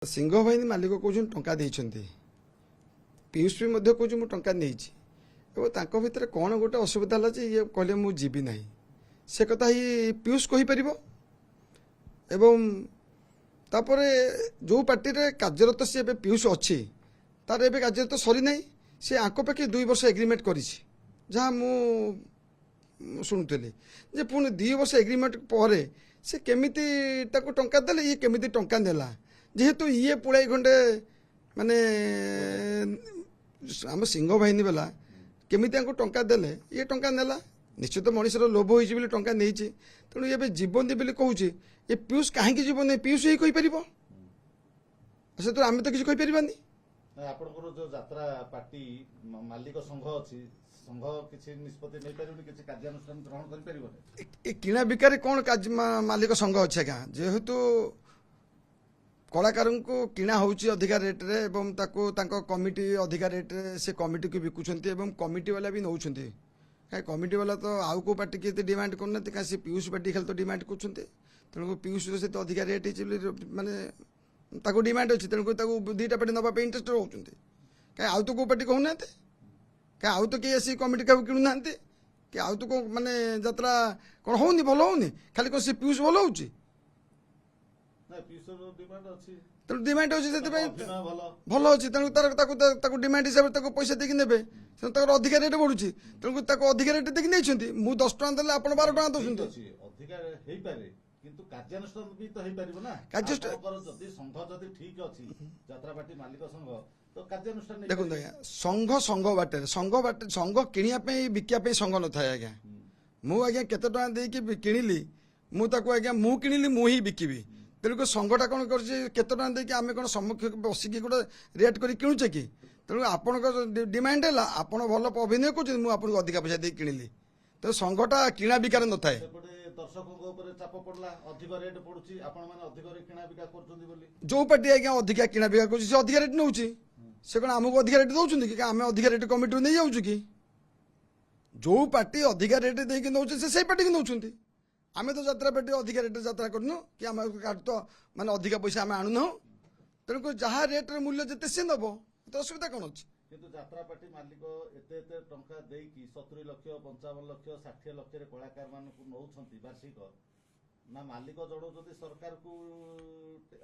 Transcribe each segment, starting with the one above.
सिंह बाहिनी मालिक कौन टंका देइछन्ति पीयूष भी मध्य कौन मु टंका नहीं भितर कौन गोटे असुविधा है ये कहले मु जीवी ना से कथा ही पीयूष कहीपर एवं तापर जो पार्टी रे कार्यरत सी पीयूष अच्छी तार एवं कार्यरत सरी ना सी आंक पाखे 2 वर्ष एग्रीमेंट कर जहाँ मु शुणुली जे पुणी 2 वर्ष एग्रीमेंट पर से केमिति ताको टंका देले ये केमिति टंका नेला जेहेतु ये पुड़ाई खंडे माने आम सिंह बाहिनी वाला केमिति टंका देले ये टंका नेला निश्चित मनीषर लोभ होइछि टंका नहीं तेणु ये जीवन बोली कहूँ ये पीयूष कहीं जीवन पीयूष ही कहीपर से तो आम तो किसी कहीपरानी आपनकर जो यात्रा पार्टी मालिक संघ अछि संघ किछि निष्पत्ति नै परिबो किछि कार्यानुष्ठान ग्रहण करि परिबो ए किणा बिकारी कौन मालिक संघ अच्छे क्या जेहेतु कलाकार को किणा होउछि अधिका रेट रे एवं ताको तांको कमिटी अधिका रेट रे से कमिटी को बिकुछन्ति एवं कमिटी वाला भी नौछन्ति कहीं कमिटी वाला तो आउ को पार्टी के डिमांड करना कहीं से पीयूष पार्टी खाली तो डिमांड करछन्ति तेणु पीयूष से तो अधिका रेट माने ताको डिमांड अछि तेणु ताको दुईटा पार्टी नबा पे इंटरेस्ट होउछन्ति कहीं आउ तो को पार्टी कहू नाते कहीं आउ तो के ऐसी कमिटी का किणु नाते कि आउ तो को माने यात्रा कोन होउनी भलो होउनी खाली को से पीयूष भलो होउछि तेणु डिमांड अच्छे भल अच्छे तेणु डिमांड हिसाब से पैसा देकी ने अधिका रेट बढ़ुची तेणु अधिका रेट देखी नहीं मुझे 10 टका देले आप 12 टका दौरान देखो संघ संघ बाटे संघ किणापी बिकापी संघ न था आज्ञा मुझे केते टका देकी किणिली मुझे मु किणिली मुझे बिकिबी तेणुक संघटा कौन कर आम कौन सम्मुख बसिक गोटे रेट कर किणुचे कि तेणु आपण डिमांड है आप भल अभिनय कर अधिका पैसा दे किणिली तो संघटा किणा बिकार न थाए जो पार्टी आज्ञा अधिका किणा बिका कर अधिका रेट नौ से कौन आमको अधिका रेट दौरान कि आम अधिका रेट कमिटी नहीं जाऊँ कि जो पार्टी अधिका रेट देकी नौ से पार्टी की नौ आमे तो यात्रा पार्टी अधिका रेट यात्रा करनु कि आम तो माने अधिका पैसा आम आणुना तेणुक जहाँ रेट मूल्य जिते सी नब तो असुविधा कौन अच्छी किंतु यात्रा पार्टी मालिक एते टंका देकी 70 लाख 55 लाख 60 लाख रे कलाकार मानकु नौछंती वार्षिक ना मालिक जड़ो जदि सरकार को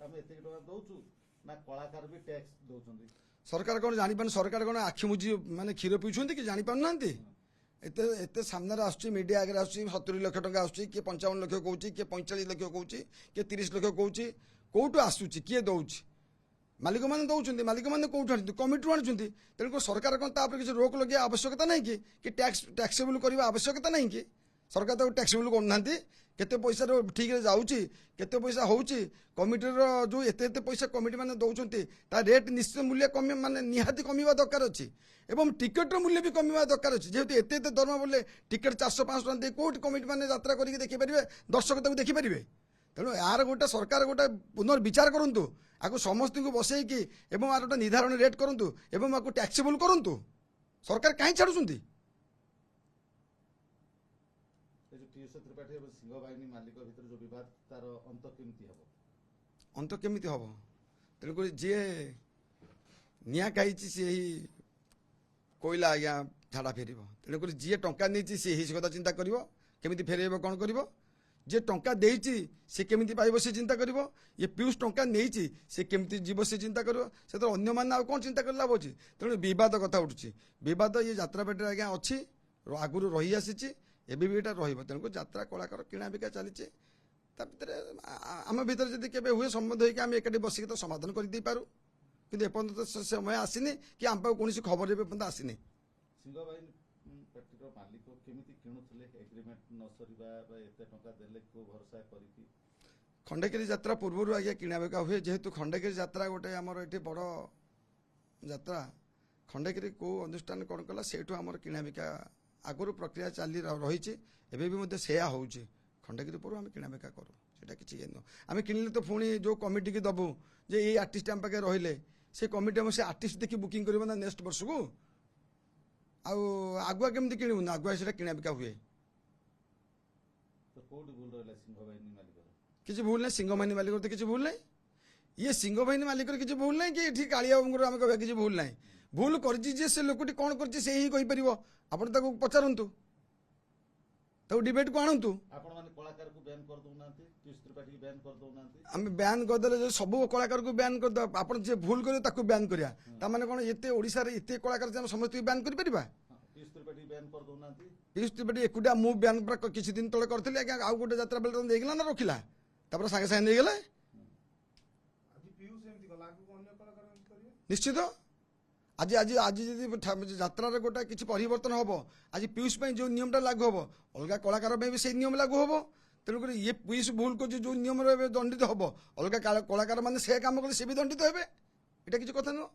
आम एते टंका दउछु ना कलाकार भी टैक्स दउछंती सरकार कौन जानि पान सरकार कौन आखि मुझी माने क्षीर पिउछंती कि जानि पान नांती एते सामने आसुची मीडिया आगे आसुची 70 लाख टका आसुची किए 55 लाख कहूँ किए 45 लाख कहूँ किए 30 लाख कहूँ कौटू आसूची किए दौची मालिक मैंने दौरान मालिक मैंने कौटू आनी कमिटी आणुंट तेणुक सरकार कौन तापर किसी रोक लगे आवश्यकता नहीं कि टैक्सेबल करने आवश्यकता नहीं कि सरकार ताको टैक्सेबल करना केते पैसा ठीक है जाऊँगी केते पैसा होउची कमिटीर जो एते पैसा कमिटी मैंने दौरान ता रेट निश्चित मूल्य कमी माने निहाती कमिवा दरकार अच्छी एवं टिकेटर मूल्य भी कमिवा दरकार अच्छी जेहेतु एते दरमा बोले टिकेट 400-500 टका दे कोट कमिटी मैंने यात्रा करके देखिपारे दर्शक ताको देखिपारे तेणु यार गोटे सरकार गोटे पुनर्विचार करूँ आपको समस्त को बसैकी एवं यार गोटे निर्धारण रेट करूँ एवं आपको टैक्सेबल करूँ सरकार कहीं छाड़ुंट सिंह बाहिनी मालिक भीतर जो विवाद तार अंत केमिति हम तेणुक जी निआ खाई सी कोईला आज्ञा झाड़ा फेर तेणुक जी टंका नहीं सी ही कथा चिंता कर केमी फेरब कौन कर जे टंका देइछि से केमिति पाइबो से चिंता करिवो ये पीयूष टंका नेइछि से केमिति जीव से चिंता करिवो से तो अन्य मान कौन चिंता कर लाभ अछि तेणु विवाद कथा उठुछि विवाद ये यात्रा पेटे आज्ञा अच्छी आगुरी रही आसी एबी भी रही तेणुक यात्रा कलाकार किणा बिका चली आम भर जब के हुए संबंध होकर आम एकाठी बसिक तो समाधान कर दे पारू कि एपर्तंत समय आसीनी कि आम कौन खबर एपर्तंत आसीनी खंडगिरी यात्रा पूर्व आज्ञा किणा बिका हुए जेहेतु खंडगिरी यात्रा गोटे आमर ये बड़ यात्रा खंडगिरी को अनुष्ठान कौन कला से किणा बिका आगुरी प्रक्रिया चली रही एवं से खंडगिरी पूर्व आम किणा बिका करूँ से किसी आम किणिले तो पुणी जो कमिटी की दबू जे ये आर्टिस्ट आम पाखे रहिले से कमिटी से आर्टिस्ट देखी बुकिंग कर नेक्स्ट वर्ष को आगुआ केमती किणु ना आगुआ से किणा बिका हुए किसी भूल ना सिंह बाहिनी मालिक तो किसी भूल ना ଇଏ ସିଂହ ବାହିନୀ ମାଲିକର କିଛି ଭୁଲ ନାହିଁ କି ଏଠି କାଳିଆ ବାବୁଙ୍କର ଆମେ କହିବା କିଛି ଭୁଲ ନାହିଁ। ଭୁଲ କରିଛି ଯେ ସେ ଲୋକଟି କ'ଣ କରିଛି ସେ ହିଁ କହିପାରିବ। ଆପଣ ତାକୁ ପଚାରନ୍ତୁ, ତାକୁ ଡିବେଟ୍କୁ ଆଣନ୍ତୁ। ଆପଣମାନେ କଳାକାରକୁ ବ୍ୟାନ୍ କରିଦେଉନାହାନ୍ତି, ପିୟୁଷ ତ୍ରିପାଠୀକି ବ୍ୟାନ୍ କରିଦେଉନାହାନ୍ତି। ଆମେ ବ୍ୟାନ୍ କରିଦେଲେ ଯଦି ସବୁ କଳାକାରକୁ ବ୍ୟାନ୍ କରିଦେବା, ଆପଣ ଯିଏ ଭୁଲ କରିବେ ତାକୁ ବ୍ୟାନ୍ କରିବା, ତାମାନେ କ'ଣ ଏତେ ଓଡ଼ିଶାରେ ଏତେ କଳାକାର ଯେ ଆମେ ସମସ୍ତଙ୍କୁ ବ୍ୟାନ୍ କରିପାରିବା? ପିୟୁଷ ତ୍ରିପାଠୀକି ବ୍ୟାନ୍ କରିଦେଉନାହାନ୍ତି। ପିୟୁଷ ତ୍ରିପାଠୀ ଏକୁଟିଆ ମୁଁ ବ୍ୟାନ୍ ପୁରା କିଛି ଦିନ ତଳେ କରିଥିଲି ଆଜ୍ଞା। ଆଉ ଗୋଟେ ଯାତ୍ରା ବେଳେ ନେଇଗଲା ନା ରଖିଲା, ତାପରେ ସାଙ୍ଗେ ସାଙ୍ଗେ ନେଇଗଲେ। ନିଶ୍ଚିତ ଆଜି ଆଜି ଆଜି ଯଦି ଯାତ୍ରାରେ ଗୋଟେ କିଛି ପରିବର୍ତ୍ତନ ହବ, ଆଜି ପିୟୁଷ ପାଇଁ ଯେଉଁ ନିୟମଟା ଲାଗୁ ହବ ଅଲଗା କଳାକାର ପାଇଁ ବି ସେଇ ନିୟମ ଲାଗୁ ହବ। ତେଣୁକରି ଇଏ ପିୟୁଷ ଭୁଲ କରୁଛି ଯେଉଁ ନିୟମରେ ଏବେ ଦଣ୍ଡିତ ହବ, ଅଲଗା କଳାକାର ମାନେ ସେ କାମ କଲେ ସେ ବି ଦଣ୍ଡିତ ହେବେ। ଏଇଟା କିଛି କଥା ନୁହଁ।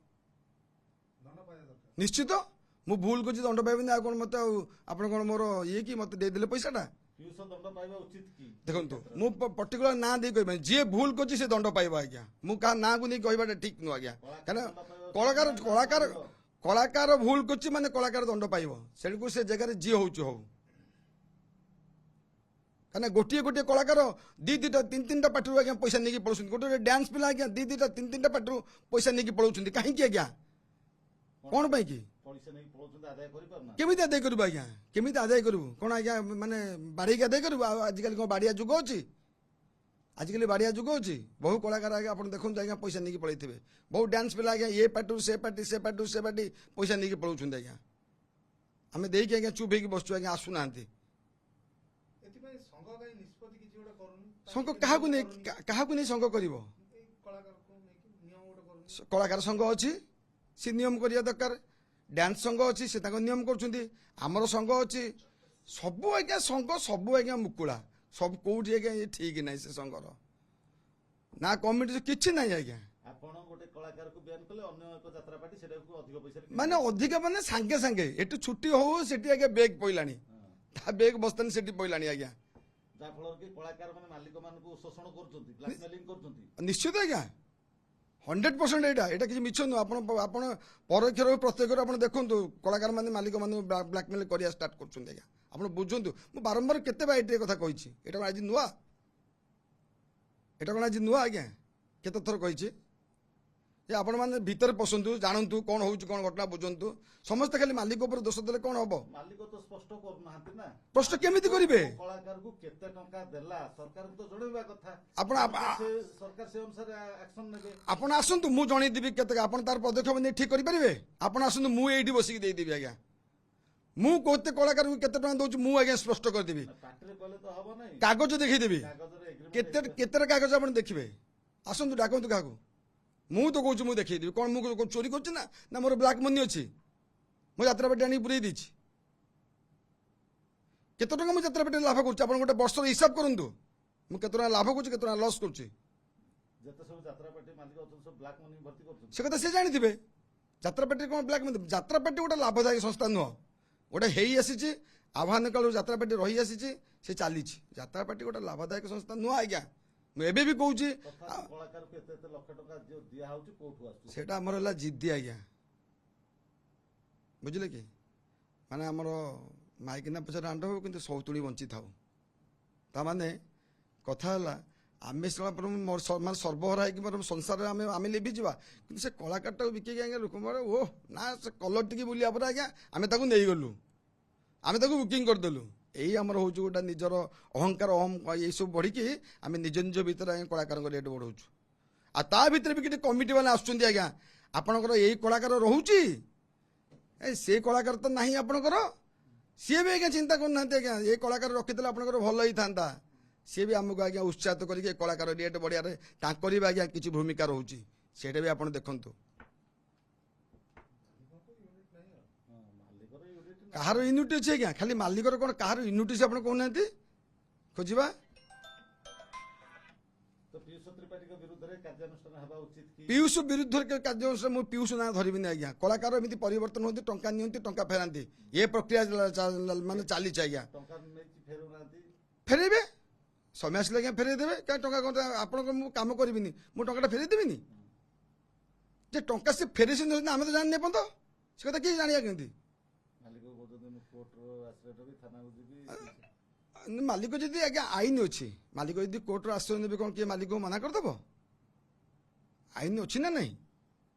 ନିଶ୍ଚିତ ମୁଁ ଭୁଲ କରୁଛି ଦଣ୍ଡ ପାଇବିନି, ଆଉ କ'ଣ ମୋତେ ଆଉ ଆପଣ କ'ଣ ମୋର ଇଏ କି ମୋତେ ଦେଇଦେଲେ ପଇସାଟା? ପିୟୁଷ ଦଣ୍ଡ ପାଇବା ଉଚିତ କି? ଦେଖନ୍ତୁ ମୁଁ ପର୍ଟିକୁଲାର ନାଁ ଦେଇ କହିବି, ଯିଏ ଭୁଲ କରୁଛି ସେ ଦଣ୍ଡ ପାଇବ ଆଜ୍ଞା। ମୁଁ କାହା ନାଁକୁ ନେଇ କହିବାଟା ଠିକ ନୁହଁ ଆଜ୍ଞା। କାହିଁକିନା କଳାକାର ଭୁଲ କରୁଛି ମାନେ କଳାକାର ଦଣ୍ଡ ପାଇବ। ସେଠୁ ସେ ଜାଗାରେ ଯିଏ ହଉଛି ହଉ, କାହିଁକିନା ଗୋଟିଏ ଗୋଟିଏ କଳାକାର ଦିଟା ତିନି ତିନିଟା ପାଟିରୁ ଆଜ୍ଞା ପଇସା ନେଇକି ପଳାଉଛନ୍ତି। ଗୋଟେ ଗୋଟେ ଡ୍ୟାନ୍ସ ପିଲା ଆଜ୍ଞା ଦିଟା ତିନି ତିନିଟା ପାଟିରୁ ପଇସା ନେଇକି ପଳାଉଛନ୍ତି। କାହିଁକି ଆଜ୍ଞା? କ'ଣ ପାଇଁ କି? ପଇସା ନେଇକି ପଳାଉଛନ୍ତି, ଆଦାୟ କରିପାରୁନା। କେମିତି ଆଦାୟ କରିବୁ ଆଜ୍ଞା? କେମିତି ଆଦାୟ କରିବୁ? କ'ଣ ଆଜ୍ଞା ମାନେ ବାଡ଼େଇକି ଆଦାୟ କରିବୁ? ଆଉ ଆଜିକାଲି କ'ଣ ବାଡ଼ିଆ ଯୁଗ ଅଛି? ଆଜିକାଲି ବାଡ଼ିଆ ଯୁଗ ଅଛି? ବହୁ କଳାକାର ଆଜ୍ଞା ଆପଣ ଦେଖନ୍ତୁ ଆଜ୍ଞା ପଇସା ନେଇକି ପଳେଇଥିବେ। ବହୁ ଡ୍ୟାନ୍ସ ପିଲା ଆଜ୍ଞା ଏ ପାର୍ଟିରୁ ସେ ପାର୍ଟି ସେ ପାର୍ଟିରୁ ସେ ପାର୍ଟି ପଇସା ନେଇକି ପଳାଉଛନ୍ତି ଆଜ୍ଞା। ଆମେ ଦେଇକି ଆଜ୍ଞା ଚୁପ୍ ହେଇକି ବସୁଛୁ ଆଜ୍ଞା, ଆସୁନାହାନ୍ତି। ସଂଘ କାହାକୁ ନେଇ ସଂଘ କରିବ? କଳାକାର ସଂଘ ଅଛି, ସେ ନିୟମ କରିବା ଦରକାର। ଡ୍ୟାନ୍ସ ସଂଘ ଅଛି, ସେ ତାଙ୍କ ନିୟମ କରୁଛନ୍ତି। ଆମର ସଂଘ ଅଛି। ସବୁ ଆଜ୍ଞା ସଂଘ ସବୁ ଆଜ୍ଞା ମୁକୁଳା, ସବୁ କୋଉଠି ଆଜ୍ଞା ଇଏ ଠିକ ନାହିଁ। ସେ ସଂଘର ନା କମିଟି କିଛି ନାହିଁ ଆଜ୍ଞା। ଆପଣ ଗୋଟେ କଳାକାରକୁ ବ୍ୟାନ୍ କଲେ ଅନ୍ୟ ଏକ ଯାତ୍ରା ପାର୍ଟି ସେଟାକୁ ଅଧିକ ପଇସାରେ ମାନେ ଅଧିକ ମାନେ ସାଙ୍ଗେ ସାଙ୍ଗେ ଏଠୁ ଛୁଟି ହଉ ସେଠି ଆଜ୍ଞା ବେଗ ପଇଲାଣି, ତା ବେଗ ବସ୍ତାନି ସେଠି ପଇଲାଣି ଆଜ୍ଞା। ଯାହା ଫଳରେ କି କଳାକାର ମାନେ ମାଲିକ ମାନଙ୍କୁ ଶୋଷଣ କରୁଛନ୍ତି, ବ୍ଲାକମେଲିଂ କରୁଛନ୍ତି। ନିଶ୍ଚିତ ଆଜ୍ଞା 100% ଏଇଟା କିଛି ମିଛ ନୁହଁ। ଆପଣ ପରୋକ୍ଷର ପ୍ରତ୍ୟକ୍ଷର ଆପଣ ଦେଖନ୍ତୁ କଳାକାର ମାନେ ମାଲିକ ମାନଙ୍କୁ ବ୍ଲାକମେଲ କରିବା ଷ୍ଟାର୍ଟ କରୁଛନ୍ତି ଆଜ୍ଞା। ଆପଣ ବୁଝନ୍ତୁ, ମୁଁ ବାରମ୍ବାର କେତେ ବା ଏଇଟା କଥା କହିଛି। ଏଇଟା କ'ଣ ଆଜି ନୂଆ? ଏଇଟା କ'ଣ ଆଜି ନୂଆ ଆଜ୍ଞା? କେତେ ଥର କହିଛି ଯେ ଆପଣମାନେ ଭିତରେ ପଶନ୍ତୁ, ଜାଣନ୍ତୁ କ'ଣ ହଉଛି, କ'ଣ ଘଟଣା ବୁଝନ୍ତୁ। ସମସ୍ତେ ଖାଲି ମାଲିକ ଉପରେ ଦୋଷ ଦେଲେ କ'ଣ ହବ? ମାଲିକ ତ ସ୍ପଷ୍ଟ କରୁନାହାନ୍ତି ନା। ପ୍ରଶ୍ନ କେମିତି କରିବେ? କଳାକାରକୁ କେତେ ଟଙ୍କା ଦେଲା ସରକାରକୁ ତ ଜଣେଇବା କଥା। ଆପଣ ସରକାର ସେ ଅନୁସାରେ ଆକ୍ସନ ନେବେ। ଆପଣ ଆସନ୍ତୁ, ମୁଁ ଜଣେଇଦେବି କେତେ। ଆପଣ ତାର ପଦକ୍ଷେପ ନେଇ ଠିକ କରିପାରିବେ? ଆପଣ ଆସନ୍ତୁ, ମୁଁ ଏଇଠି ବସିକି ଦେଇଦେବି ଆଜ୍ଞା। ମୁଁ କେତେ କଳାକାରକୁ କେତେ ଟଙ୍କା ଦଉଛି ମୁଁ ଆଜ୍ଞା ସ୍ପଷ୍ଟ କରିଦେବି। ପାଟିରେ କହିଲେ ତ ହବ ନାହିଁ, କାଗଜ ଦେଖେଇଦେବି। କାଗଜରେ agreement କେତେଟା କାଗଜ ଆପଣ ଦେଖିବେ? ଆସନ୍ତୁ, ଡାକନ୍ତୁ କାହାକୁ। ମୁଁ ତ କହୁଛି ମୁଁ ଦେଖେଇଦେବି। କ'ଣ ମୁଁ ଚୋରି କରୁଛି ନା ମୋର ବ୍ଲାକ୍ ମନି ଅଛି? ମୁଁ ଯାତ୍ରା ପାର୍ଟି ଆଣିକି ପୁରେଇ ଦେଇଛି। କେତେ ଟଙ୍କା ମୁଁ ଯାତ୍ରା ପାର୍ଟିରେ ଲାଭ କରୁଛି ଆପଣ ଗୋଟେ ବର୍ଷର ହିସାବ କରନ୍ତୁ। ମୁଁ କେତେ ଟଙ୍କା ଲାଭ କରୁଛି, କେତେ ଟଙ୍କା ଲସ୍ କରୁଛି। ଯେତେ ସବୁ ଯାତ୍ରା ପାର୍ଟି ମାଲିକ ଅଛନ୍ତି ସବୁ ବ୍ଲାକ୍ ମନି ଭର୍ତ୍ତି କରୁଛନ୍ତି। ସେ କଥା ସେ ଜାଣିଥିବେ। ଯାତ୍ରା ପାର୍ଟି କ'ଣ ବ୍ଲାକ୍ ମନି? ଯାତ୍ରା ପାର୍ଟି ଗୋଟେ ଲାଭଦାୟକ ସଂସ୍ଥା ନୁହଁ। ଗୋଟେ ହେଇ ଆସିଛି, ଆହ୍ୱାନ କାଳରୁ ଯାତ୍ରା ପାର୍ଟି ରହି ଆସିଛି, ସେ ଚାଲିଛି। ଯାତ୍ରା ପାର୍ଟି ଗୋଟେ ଲାଭଦାୟକ ସଂସ୍ଥା ନୁହଁ ଆଜ୍ଞା। ମୁଁ ଏବେ ବି କହୁଛି କଳାକାରକୁ ଏତେ ଏତେ ଲକ୍ଷ ଟଙ୍କା ଦିଆ ହଉଛି କୋଉଠୁ ଆସୁଛି? ସେଇଟା ଆମର ହେଲା ଜିଦ୍ଦି ଆଜ୍ଞା, ବୁଝିଲେ କି? ମାନେ ଆମର ମାଇକିନା ପଛରେ ରାଣ୍ଡ ହଉ କିନ୍ତୁ ସୌତୁଣୀ ବଞ୍ଚିଥାଉ। ତାମାନେ କଥା ହେଲା ଆମେ ମାନେ ସର୍ବହରା ହେଇକି ସଂସାରରେ ଆମେ ଲିଭିଯିବା, କିନ୍ତୁ ସେ କଳାକାରଟାକୁ ବିକିକି ଆଜ୍ଞା ଲୋକ ଓହ ନା ସେ କଲର ଟିକେ ବୁଲିବା ପରେ ଆଜ୍ଞା ଆମେ ତାକୁ ନେଇଗଲୁ, ଆମେ ତାକୁ ବୁକିଂ କରିଦେଲୁ। ଏଇ ଆମର ହେଉଛି ଗୋଟେ ନିଜର ଅହଙ୍କାର ଏଇସବୁ ବଢ଼ିକି ଆମେ ନିଜ ନିଜ ଭିତରେ ଆଜ୍ଞା କଳାକାରଙ୍କ ରେଟ୍ ବଢ଼ାଉଛୁ। ଆଉ ତା ଭିତରେ ବି କିଛି କମିଟି ମାନେ ଆସୁଛନ୍ତି ଆଜ୍ଞା, ଆପଣଙ୍କର ଏଇ କଳାକାର ରହୁଛି, ସେ କଳାକାର ତ ନାହିଁ ଆପଣଙ୍କର। ସିଏ ବି ଆଜ୍ଞା ଚିନ୍ତା କରୁନାହାନ୍ତି ଆଜ୍ଞା ଏ କଳାକାର ରଖିଥିଲେ ଆପଣଙ୍କର ଭଲ ହେଇଥାନ୍ତା। ସିଏ ବି ଆମକୁ ଆଜ୍ଞା ଉତ୍ସାହିତ କରିକି ଏ କଳାକାର ରେଟ୍ ବଢ଼ିବାରେ ତାଙ୍କର ବି ଆଜ୍ଞା କିଛି ଭୂମିକା ରହୁଛି। ସେଇଟା ବି ଆପଣ ଦେଖନ୍ତୁ। କାହାର ୟୁନିଟ୍ ଅଛି ଆଜ୍ଞା? ଖାଲି ମାଲିକର କ'ଣ କାହାର ୟୁନିଟ୍ ଅଛି ଆପଣ କହୁନାହାନ୍ତି? ଖୋଜିବା। ପିୟୁଷ ତ୍ରିପାଠୀଙ୍କ ବିରୁଦ୍ଧରେ କାର୍ଯ୍ୟାନୁଷ୍ଠାନ ହେବା ଉଚିତ କି? ପିୟୁଷ ବିରୁଦ୍ଧରେ କାର୍ଯ୍ୟାନୁଷ୍ଠାନ ମୁଁ ପିୟୁଷ ନାଁ ଧରିବିନି ଆଜ୍ଞା। କଳାକାର ଏମିତି ପରିବର୍ତ୍ତନ ହୁଅନ୍ତି, ଟଙ୍କା ନିଅନ୍ତି, ଟଙ୍କା ଫେରାନ୍ତି, ଏ ପ୍ରକ୍ରିୟା ମାନେ ଚାଲିଛି ଆଜ୍ଞା। ଟଙ୍କା ନେଇକି ଫେରୁନାହାନ୍ତି, ଫେରେଇବେ, ସମୟ ଆସିଲେ ଆଜ୍ଞା ଫେରେଇ ଦେବେ। କାହିଁ ଟଙ୍କା କ'ଣ ଆପଣଙ୍କ ମୁଁ କାମ କରିବିନି, ମୁଁ ଟଙ୍କାଟା ଫେରେଇ ଦେବିନି? ଯେ ଟଙ୍କା ସେ ଫେରେଇଛନ୍ତି ଆମେ ତ ଜାଣିନି ଏପର୍ଯ୍ୟନ୍ତ। ସେ କଥା କିଏ ଜାଣିବା କେମିତି? ମାଲିକ କହୁଛନ୍ତି ମୁଁ କୋର୍ଟର ଆଶ୍ରୟ ନେବି, ଥାନାକୁ ଯିବି। ମାଲିକ ଯଦି ଆଜ୍ଞା ଆଇନ ଅଛି, ମାଲିକ ଯଦି କୋର୍ଟର ଆଶ୍ରୟ ନେବେ କ'ଣ କିଏ ମାଲିକକୁ ମନା କରିଦେବ? ଆଇନ ଅଛି ନା ନାହିଁ।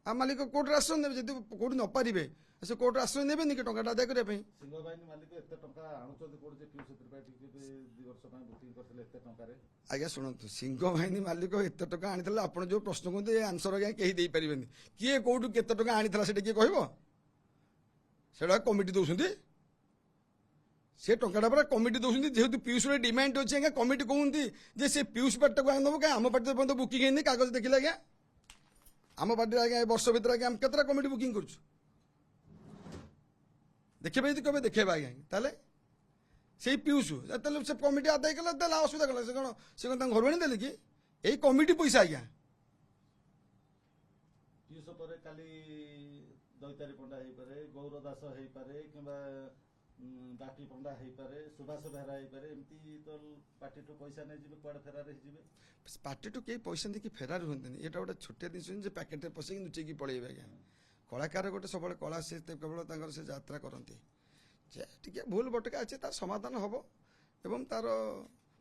ଆଉ ମାଲିକ କୋର୍ଟରେ ଆଶ୍ରୟ ନେବେ, ଯଦି କୋଉଠି ନପାରିବେ ସେ କୋର୍ଟରେ ଆଶ୍ରୟ ନେବେନି କି ଟଙ୍କାଟା ଆଦାୟ କରିବା ପାଇଁ। ସିଂହ ବାହିନୀ ମାଲିକ ଏତେ ଟଙ୍କା ଆଣୁଛନ୍ତି କୋଉଠି ଯେ ପିୟୁଷ ତ୍ରିପାଠୀ 2 ବର୍ଷ ପାଇଁ ବୁକିଂ କରିଥିଲେ ଏତେ ଟଙ୍କାରେ? ଆଜ୍ଞା ଶୁଣନ୍ତୁ, ସିଂହ ବାହିନୀ ମାଲିକ ଏତେ ଟଙ୍କା ଆଣିଥିଲା, ଆପଣ ଯୋଉ ପ୍ରଶ୍ନ କୁହନ୍ତି ଏ ଆନ୍ସର ଆଜ୍ଞା କେହି ଦେଇପାରିବେନି। କିଏ କୋଉଠୁ କେତେ ଟଙ୍କା ଆଣିଥିଲା ସେଟା କିଏ କହିବ? ସେଟା କମିଟି ଦଉଛନ୍ତି, ସେ ଟଙ୍କାଟା ପୁରା କମିଟି ଦଉଛନ୍ତି। ଯେହେତୁ ପିୟୁଷର ଡିମାଣ୍ଡ ଅଛି ଆଜ୍ଞା, କମିଟି କହୁନ୍ତି ଯେ ସେ ପିୟୁଷ ପାର୍ଟିଟାକୁ ଆଣି ଦେବୁ, କାହିଁ ଆମ ପାର୍ଟି ପର୍ଯ୍ୟନ୍ତ ବୁକିଂ ହେଇନି କାଗଜ ଦେଖିଲେ ଆଜ୍ଞା। ଆମ ପାର୍ଟିରେ ଆଜ୍ଞା ଏ ବର୍ଷ ଭିତରେ ଆଜ୍ଞା ଆମେ କେତେଟା କମିଟି ବୁକିଂ କରୁଛୁ ଦେଖେଇବେ, ଯଦି କେବେ ଦେଖେଇବା ଆଜ୍ଞା। ତାହେଲେ ସେଇ ପିୟୁଷ ତାହେଲେ ସେ କମିଟି ଆଦାୟ କଲା, ତାହେଲେ ଅସୁବିଧା କଲା। ସେ କଣ ତାଙ୍କ ଘରୁ ଆଣି ଦେଲେ କି? ଏଇ କମିଟି ପଇସା ଆଜ୍ଞା। ପିୟୁଷ ପରେ କାଲି ଦୈତାରୀ ପଣ୍ଡା ହେଇପାରେ, ଗୌର ଦାସ ହେଇପାରେ, କିମ୍ବା ବାପି ପଣ୍ଡା ହେଇପାରେ, ସୁଭାଷ ବେହେରା ହେଇପାରେ। ଏମିତି ତ ପାର୍ଟିଠୁ ପଇସା ନେଇଯିବେ, କୁଆଡେ ଫେରାର ହେଇଯିବେ। ପାର୍ଟିଠୁ କେହି ପଇସା ଦେଇକି ଫେରାର ହୁଅନ୍ତିନି। ଏଇଟା ଗୋଟେ ଛୋଟିଆ ଜିନିଷ ଯେ ପ୍ୟାକେଟରେ ପଶେଇକି ଲୁଚେଇକି ପଳେଇବେ ଆଜ୍ଞା। କଳାକାର ଗୋଟେ ସବୁବେଳେ କଳା, ସେ କେବଳ ତାଙ୍କର ସେ ଯାତ୍ରା କରନ୍ତି। ଯେ ଟିକେ ଭୁଲ ଭଟକା ଅଛି, ତାର ସମାଧାନ ହେବ ଏବଂ ତାର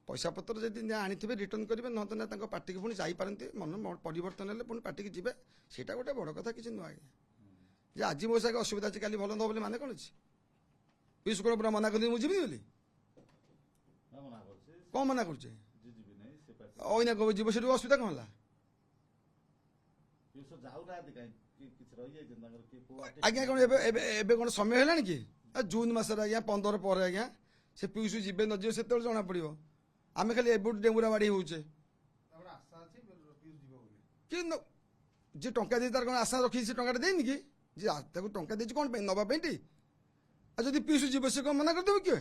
ପଇସା ପତ୍ର ଯଦି ଆଣିଥିବେ ରିଟର୍ଣ୍ଣ କରିବେ, ନହେଲେ ନା ତାଙ୍କ ପାର୍ଟିକି ପୁଣି ଯାଇପାରନ୍ତି। ମନ ପରିବର୍ତ୍ତନ ହେଲେ ପୁଣି ପାର୍ଟିକି ଯିବେ, ସେଇଟା ଗୋଟେ ବଡ଼ କଥା କିଛି ନୁହଁ ଆଜ୍ଞା। ଯେ ଆଜି ମୋ ସାଙ୍ଗେ ଅସୁବିଧା ଅଛି, କାଲି ଭଲ ନ ବୋଲି ମାନେ କ'ଣ ଅଛି? ପିୟୁଷ କ'ଣ ପୁରା ମନା କରିଦେବି ମୁଁ ଯିବି ବୋଲି? ମନା କରୁଛି, କ'ଣ ମନା କରୁଛେ? ଯିବି ନାହିଁ ସେ ପାର୍ଟି। ଅଇନା କବ ଯିବ, ସେଠୁ ଅସୁବିଧା କ'ଣ ହେଲା? ପିୟୁଷ ଯାଉନାହାନ୍ତି କାହିଁକି? କିଛି ରହିଯାଇଛି ତାଙ୍କର କିଏ କୋଉ ଆଜ୍ଞା କ'ଣ ଏବେ ଏବେ ଏବେ କ'ଣ ସମୟ ହେଲାଣି କି? ଜୁନ୍ ମାସରେ ଆଜ୍ଞା 15 ପରେ ଆଜ୍ଞା ସେ ପିୟୁଷ ଯିବେ ନ ଯିବେ ସେତେବେଳେ ଜଣା ପଡ଼ିବ। ଆମେ ଖାଲି ଏବେଠୁ ଡେଙ୍ଗୁରା ବାଡ଼ି ହେଉଛେ। କି ଯିଏ ଟଙ୍କା ଦେଇ ତାର କ'ଣ ଆଶା ରଖିଛି ସେ ଟଙ୍କାଟା ଦେଇନି କି? ଯେ ତାକୁ ଟଙ୍କା ଦେଇଛି କ'ଣ ପାଇଁ? ନେବା ପାଇଁ ଟି? ଆଉ ଯଦି ପିୟୁଷ ଯିବ ସେ କ'ଣ ମନା କରିଦେବ କିଏ?